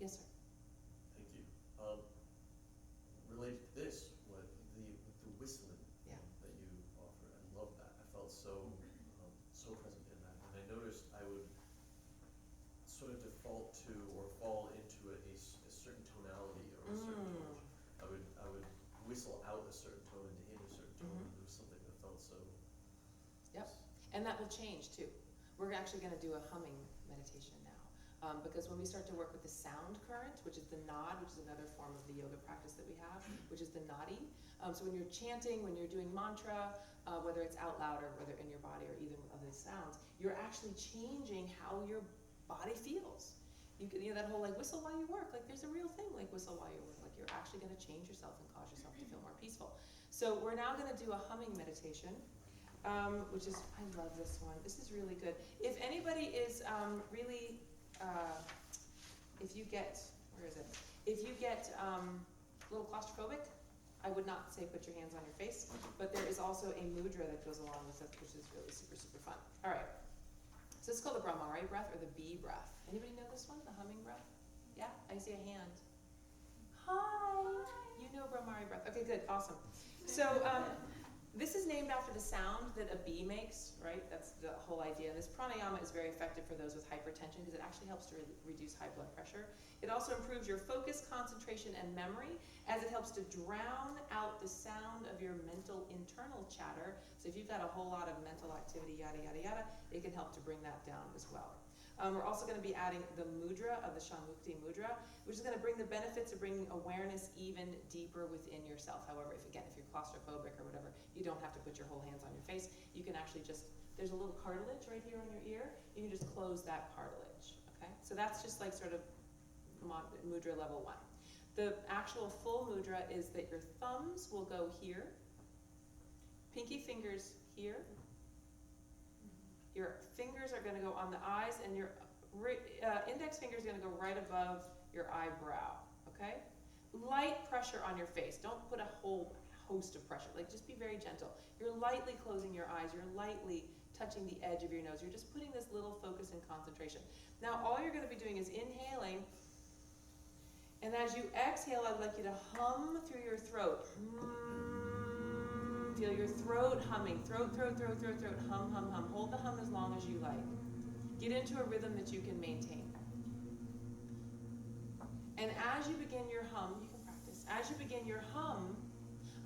Yes, sir? Thank you. Related to this, the whistling Yeah. that you offer, I love that. I felt so present in that, and I noticed I would sort of default to or fall into a certain tonality or a certain tone. I would whistle out a certain tone and in a certain tone. Mhm. And there was something that felt so. Yep. And that will change too. We're actually going to do a humming meditation now, because when we start to work with the sound current, which is the nod, which is another form of the yoga practice that we have, which is the nadi. So when you're chanting, when you're doing mantra, whether it's out loud or whether in your body or either of these sounds, you're actually changing how your body feels. You know that whole like whistle while you work, like there's a real thing like whistle while you work, like you're actually going to change yourself and cause yourself to feel more peaceful. So we're now going to do a humming meditation. Which is, I love this one. This is really good. If anybody is really, if you get, where is it? If you get a little claustrophobic, I would not say put your hands on your face, but there is also a mudra that goes along with it, which is really super, super fun. All right. So this is called the Brahmari breath or the bee breath. Anybody know this one, the humming breath? Yeah, I see a hand. Hi. You know Brahmari breath. Okay, good, awesome. So, this is named after the sound that a bee makes, right? That's the whole idea. This pranayama is very effective for those with hypertension because it actually helps to reduce high blood pressure. It also improves your focus, concentration, and memory as it helps to drown out the sound of your mental internal chatter. So if you've got a whole lot of mental activity, yada, yada, yada, it can help to bring that down as well. We're also going to be adding the mudra of the Shanmukti mudra, which is going to bring the benefits of bringing awareness even deeper within yourself. However, if you're claustrophobic or whatever, you don't have to put your whole hands on your face. You can actually just, there's a little cartilage right here on your ear. You can just close that cartilage, okay? So that's just like sort of mudra level 1. The actual full mudra is that your thumbs will go here, pinky fingers here, your fingers are going to go on the eyes, and your index finger is going to go right above your eyebrow, okay? Light pressure on your face. Don't put a whole host of pressure. Like, just be very gentle. You're lightly closing your eyes. You're lightly touching the edge of your nose. You're just putting this little focus and concentration. Now, all you're going to be doing is inhaling, and as you exhale, I'd like you to hum through your throat. Feel your throat humming. Throat, throat, throat, throat, throat. Hum, hum, hum. Hold the hum as long as you like. Get into a rhythm that you can maintain. And as you begin your hum, you can practice. As you begin your hum,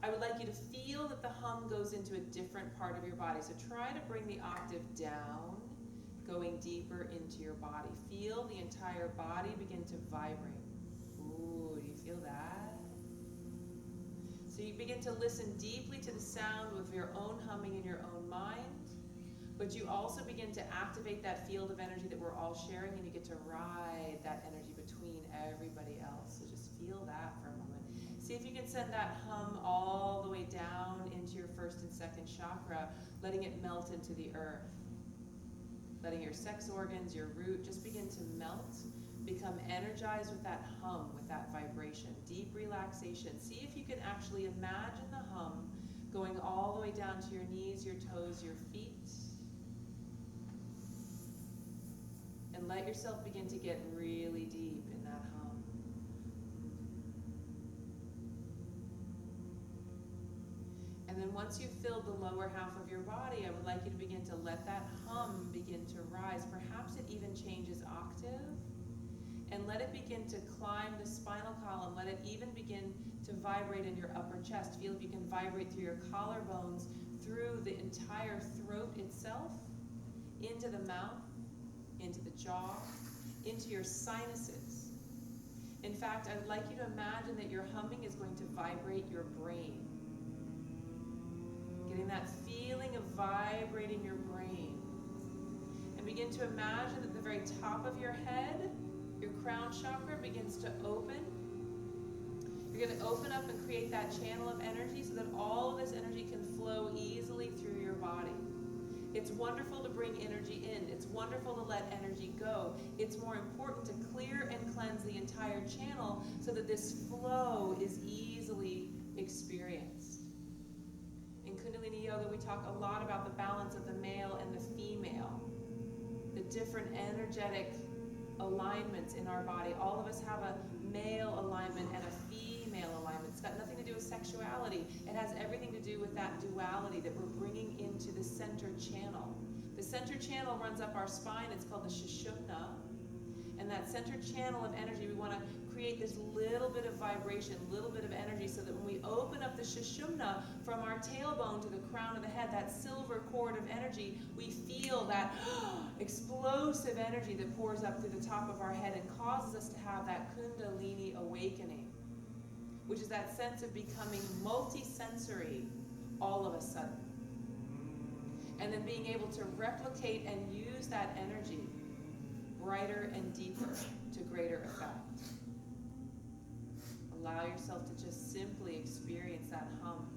I would like you to feel that the hum goes into a different part of your body. So try to bring the octave down, going deeper into your body. Feel the entire body begin to vibrate. Ooh, do you feel that? So you begin to listen deeply to the sound with your own humming in your own mind, but you also begin to activate that field of energy that we're all sharing, and you get to ride that energy between everybody else. So just feel that for a moment. See if you can send that hum all the way down into your first and second chakra, letting it melt into the earth. Letting your sex organs, your root, just begin to melt. Become energized with that hum, with that vibration. Deep relaxation. See if you can actually imagine the hum going all the way down to your knees, your toes, your feet. And let yourself begin to get really deep in that hum. And then once you've filled the lower half of your body, I would like you to begin to let that hum begin to rise. Perhaps it even changes octave. And let it begin to climb the spinal column. Let it even begin to vibrate in your upper chest. Feel if you can vibrate through your collarbones, through the entire throat itself, into the mouth, into the jaw, into your sinuses. In fact, I would like you to imagine that your humming is going to vibrate your brain. Getting that feeling of vibrating your brain. And begin to imagine at the very top of your head, your crown chakra begins to open. You're going to open up and create that channel of energy so that all of this energy can flow easily through your body. It's wonderful to bring energy in. It's wonderful to let energy go. It's more important to clear and cleanse the entire channel so that this flow is easily experienced. know that we talk a lot about the balance of the male and the female, the different energetic alignments in our body. All of us have a male alignment and a female alignment. It's got nothing to do with sexuality. It has everything to do with that duality that we're bringing into the center channel. The center channel runs up our spine. It's called the Sushumna. And that center channel of energy, we want to create this little bit of vibration, little bit of energy, so that when we open up the Sushumna from our tailbone to the crown of the head, that silver cord of energy, we feel that explosive energy that pours up through the top of our head and causes us to have that Kundalini awakening, which is that sense of becoming multisensory all of a sudden. And then being able to replicate and use that energy brighter and deeper to greater effect. Allow yourself to just simply experience that hum.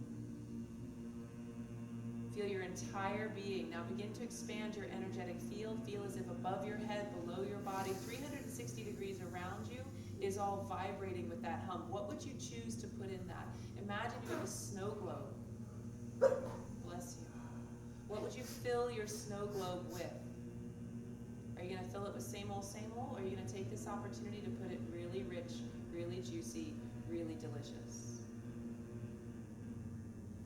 Feel your entire being. Now begin to expand your energetic field. Feel as if above your head, below your body, 360 degrees around you is all vibrating with that hum. What would you choose to put in that? Imagine you have a snow globe. Bless you. What would you fill your snow globe with? Are you going to fill it with same old, or are you going to take this opportunity to put it really rich, really juicy, really delicious?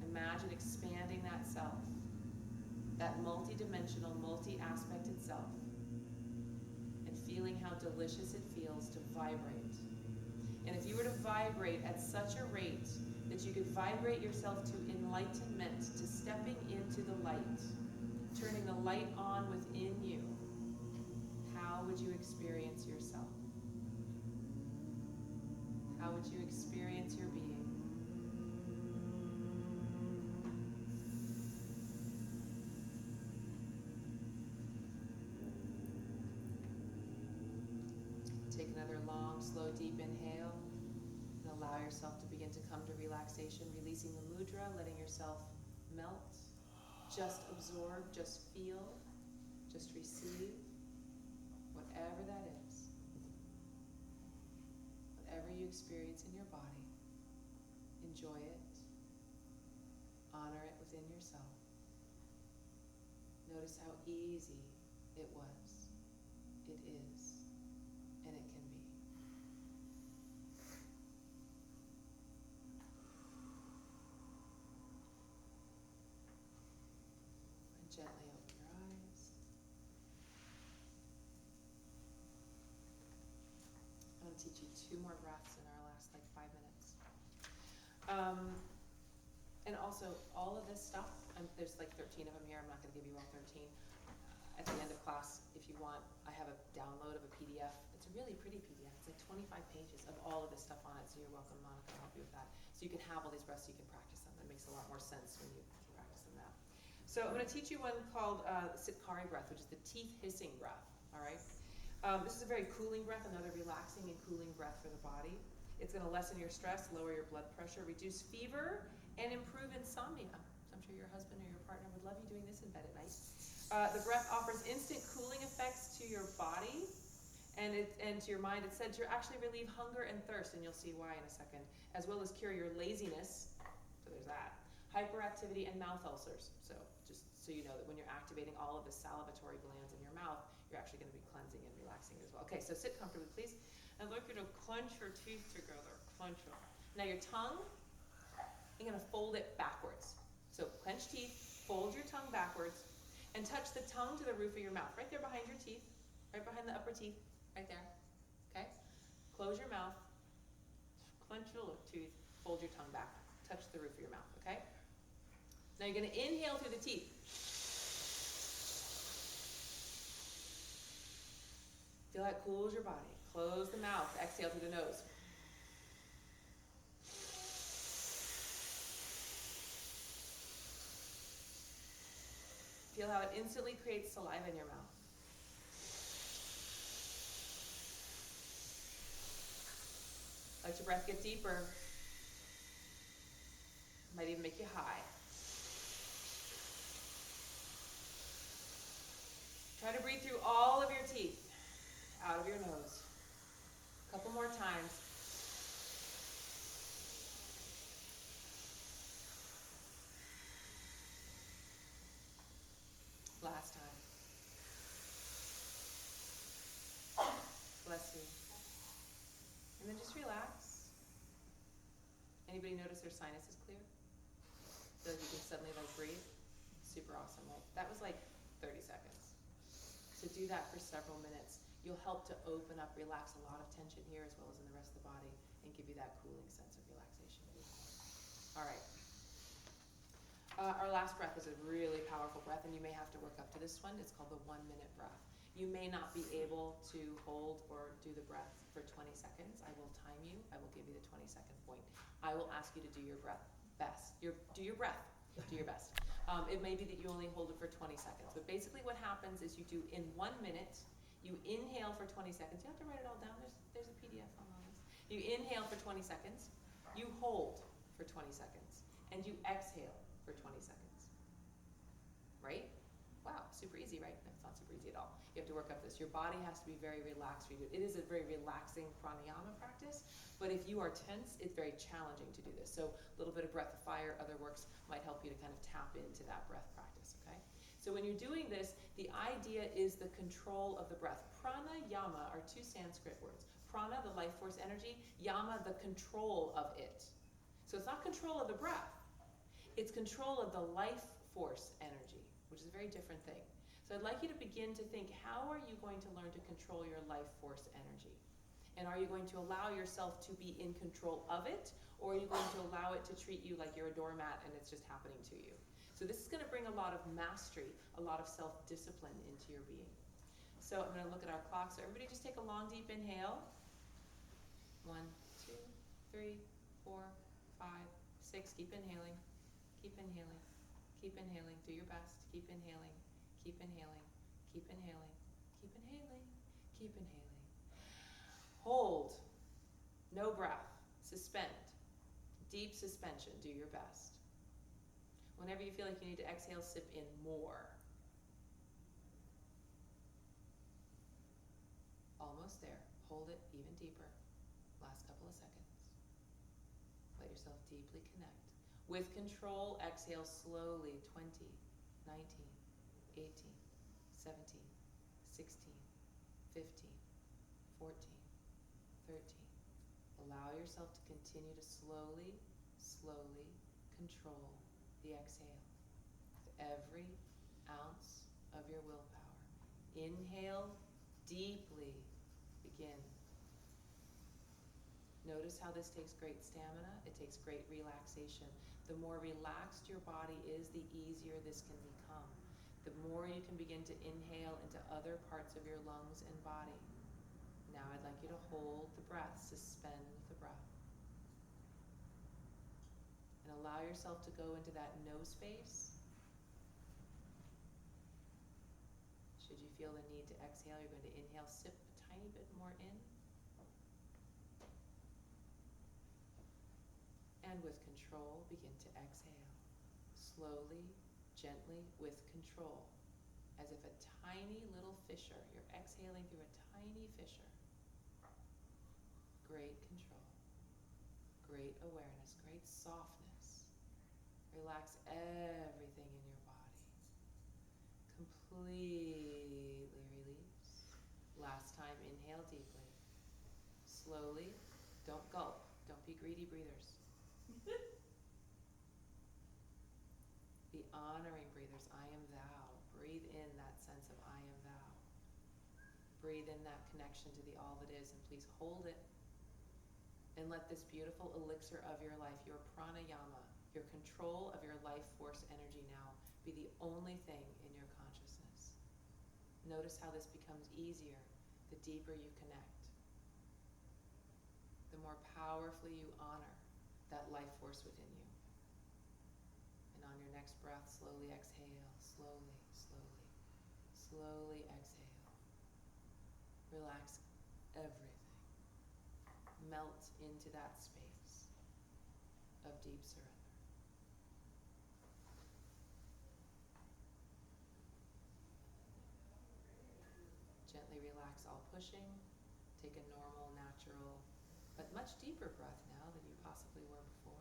Imagine expanding that self, that multi-dimensional, multi-aspected self, and feeling how delicious it feels to vibrate. And if you were to vibrate at such a rate that you could vibrate yourself to enlightenment, to stepping into the light, turning the light on within you, how would you experience yourself? How would you experience your being? Take another long, slow, deep inhale, and allow yourself to begin to come to relaxation, releasing the mudra, letting yourself melt. Just absorb, just feel, just receive. Whatever that is, whatever you experience in your body, enjoy it, honor it within yourself. Notice how easy it was, it is, and it can be. And gently open your eyes. I'm going to teach you 2 more breaths in our last 5 minutes. And also, all of this stuff, there's 13 of them here. I'm not going to give you all 13. At the end of class, if you want, I have a download of a PDF. It's a really pretty PDF. It's 25 pages of all of this stuff on it. So you're welcome, Monica, I'll help you with that. So you can have all these breaths, so you can practice them. It makes a lot more sense when you practice them that. So I'm going to teach you one called Sitkari breath, which is the teeth hissing breath. All right. This is a very cooling breath, another relaxing and cooling breath for the body. It's going to lessen your stress, lower your blood pressure, reduce fever, and improve insomnia. So I'm sure your husband or your partner would love you doing this in bed at night. The breath offers instant cooling effects to your body and to your mind. It said to actually relieve hunger and thirst, and you'll see why in a second, as well as cure your laziness. So there's that. Hyperactivity and mouth ulcers. So just so you know that when you're activating all of the salivatory glands in your mouth, you're actually going to be cleansing and relaxing as well. Okay, so sit comfortably, please. And look at you to clench your teeth together. Clench them. Now your tongue, you're going to fold it backwards. So clench teeth, fold your tongue backwards, and touch the tongue to the roof of your mouth. Right there behind your teeth. Right behind the upper teeth. Right there. Okay? Close your mouth. Clench your teeth. Fold your tongue back. Touch the roof of your mouth. Okay? Now you're going to inhale through the teeth. Feel how it cools your body. Close the mouth. Exhale through the nose. Feel how it instantly creates saliva in your mouth. Let your breath get deeper. Might even make you high. Try to breathe through all of your teeth. Out of your nose. A couple more times. Anybody notice their sinus is clear? Feel like you can suddenly like breathe? Super awesome, right? That was like 30 seconds. So do that for several minutes. You'll help to open up, relax a lot of tension here as well as in the rest of the body and give you that cooling sense of relaxation. All right. Our last breath is a really powerful breath, and you may have to work up to this one. It's called the 1 minute breath. You may not be able to hold or do the breath for 20 seconds. I will time you. I will give you the 20-second point. I will ask you to do your breath best. Do your breath. Do your best. It may be that you only hold it for 20 seconds, but basically what happens is you do in 1 minute, you inhale for 20 seconds. You have to write it all down. There's a PDF on all this. You inhale for 20 seconds. You hold for 20 seconds. And you exhale for 20 seconds. Right? Wow, super easy, right? No, it's not super easy at all. You have to work up this. Your body has to be very relaxed for you. It is a very relaxing pranayama practice, but if you are tense, it's very challenging to do this. So a little bit of breath of fire, other works might help you to kind of tap into that breath practice, okay? So when you're doing this, the idea is the control of the breath. Pranayama are two Sanskrit words. Prana, the life force energy, yama, the control of it. So it's not control of the breath. It's control of the life force energy, which is a very different thing. So I'd like you to begin to think, how are you going to learn to control your life force energy? And are you going to allow yourself to be in control of it, or are you going to allow it to treat you like you're a doormat and it's just happening to you? So this is going to bring a lot of mastery, a lot of self-discipline into your being. So I'm going to look at our clock. So everybody just take a long, deep inhale. 1, 2, 3, 4, 5, 6. Keep inhaling. Keep inhaling. Keep inhaling. Do your best. Keep inhaling. Keep inhaling. Keep inhaling. Keep inhaling. Keep inhaling. Hold. No breath. Suspend. Deep suspension. Do your best. Whenever you feel like you need to exhale, sip in more. Almost there. Hold it even deeper. Last couple of seconds. Let yourself deeply connect. With control, exhale slowly. 20, 19, 18, 17, 16, 15, 14, 13. Allow yourself to continue to slowly, slowly control the exhale with every ounce of your willpower. Inhale deeply. Begin. Notice how this takes great stamina. It takes great relaxation. The more relaxed your body is, the easier this can become. The more you can begin to inhale into other parts of your lungs and body. Now I'd like you to hold the breath, suspend the breath. And allow yourself to go into that no space. Should you feel the need to exhale, you're going to inhale, sip a tiny bit more in. And with control, begin to exhale. Slowly, gently, with control. As if a tiny little fissure. You're exhaling through a tiny fissure. Great control. Great awareness. Great softness. Relax everything in your body. Completely release. Last time, inhale deeply. Slowly. Don't gulp. Don't be greedy breathers. Be honoring breathers. I am thou. Breathe in that sense of I am thou. Breathe in that connection to the all that is, and please hold it. And let this beautiful elixir of your life, your pranayama, your control of your life force energy now, be the only thing in your consciousness. Notice how this becomes easier the deeper you connect. The more powerfully you honor that life force within you. And on your next breath, slowly exhale, slowly, slowly, slowly exhale. Relax everything. Melt into that space of deep surrender. Gently relax all pushing. Take a normal, natural, but much deeper breath now than you possibly were before.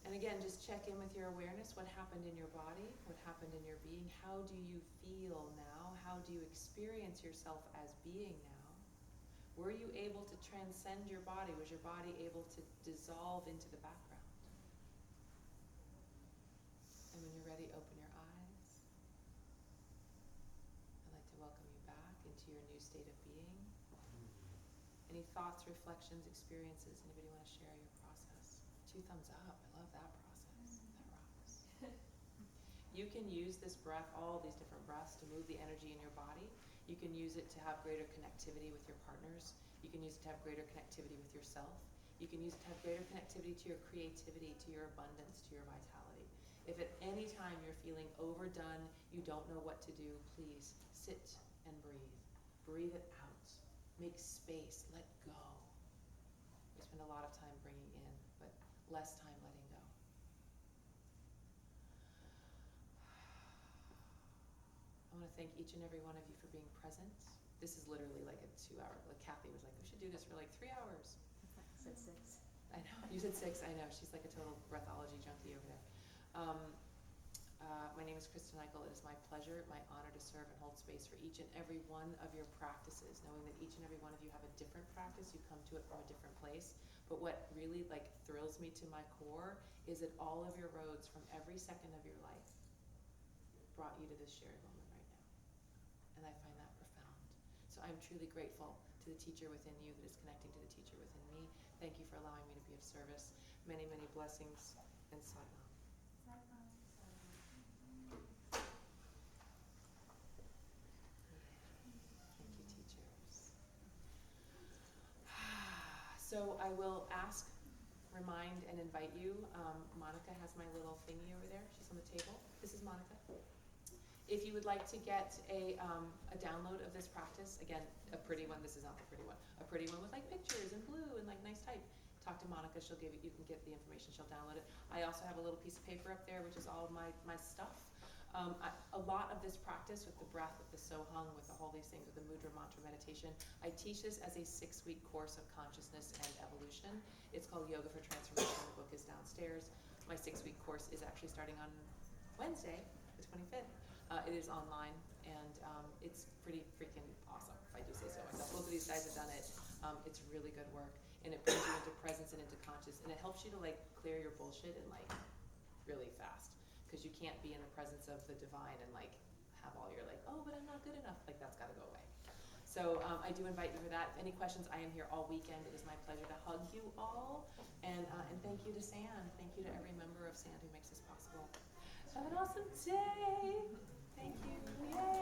And again, just check in with your awareness. What happened in your body? What happened in your being? How do you feel now? How do you experience yourself as being now? Were you able to transcend your body? Was your body able to dissolve into the background? And when you're ready, open your eyes. I'd like to welcome you back into your new state of being. Any thoughts, reflections, experiences? Anybody want to share your process? 2 thumbs up. I love that process. That rocks. You can use this breath, all these different breaths, to move the energy in your body. You can use it to have greater connectivity with your partners. You can use it to have greater connectivity with yourself. You can use it to have greater connectivity to your creativity, to your abundance, to your vitality. If at any time you're feeling overdone, you don't know what to do, please sit and breathe. Breathe it out. Make space. Let go. We spend a lot of time bringing in, but less time letting go. I want to thank each and every one of you for being present. This is literally like a 2-hour, like Kathy was like, we should do this for like 3 hours. Said 6. I know, you said 6, I know, she's like a total breathology junkie over there. My name is Kristen Eykel. It is my pleasure, my honor to serve and hold space for each and every one of your practices, knowing that each and every one of you have a different practice, you come to it from a different place. But what really like thrills me to my core is that all of your roads from every second of your life brought you to this shared moment right now. And I find that profound. So I'm truly grateful to the teacher within you that is connecting to the teacher within me. Thank you for allowing me to be of service. Many, many blessings and Saigon. Thank you, teachers. So I will ask, remind, and invite you. Monica has my little thingy over there. She's on the table. This is Monica. If you would like to get a download of this practice, again, a pretty one. This is not the pretty one. A pretty one with like pictures and blue and like nice type. Talk to Monica. She'll give you can get the information. She'll download it. I also have a little piece of paper up there, which is all of my stuff. A lot of this practice with the breath, with the Sohung, with all these things, with the mudra mantra meditation, I teach this as a 6-week course of consciousness and evolution. It's called Yoga for Transformation. The book is downstairs. My 6-week course is actually starting on Wednesday, the 25th. It is online, and it's pretty freaking awesome, if I do say so myself. Both of these guys have done it. It's really good work, and it brings you into presence and into conscious, and it helps you to like clear your bullshit and like really fast, because you can't be in the presence of the divine and like have all your like, oh, but I'm not good enough. Like that's got to go away. So I do invite you for that. If any questions, I am here all weekend. It is my pleasure to hug you all, and thank you to Sand. Thank you to every member of Sand who makes this possible. Have an awesome day. Thank you. Yay.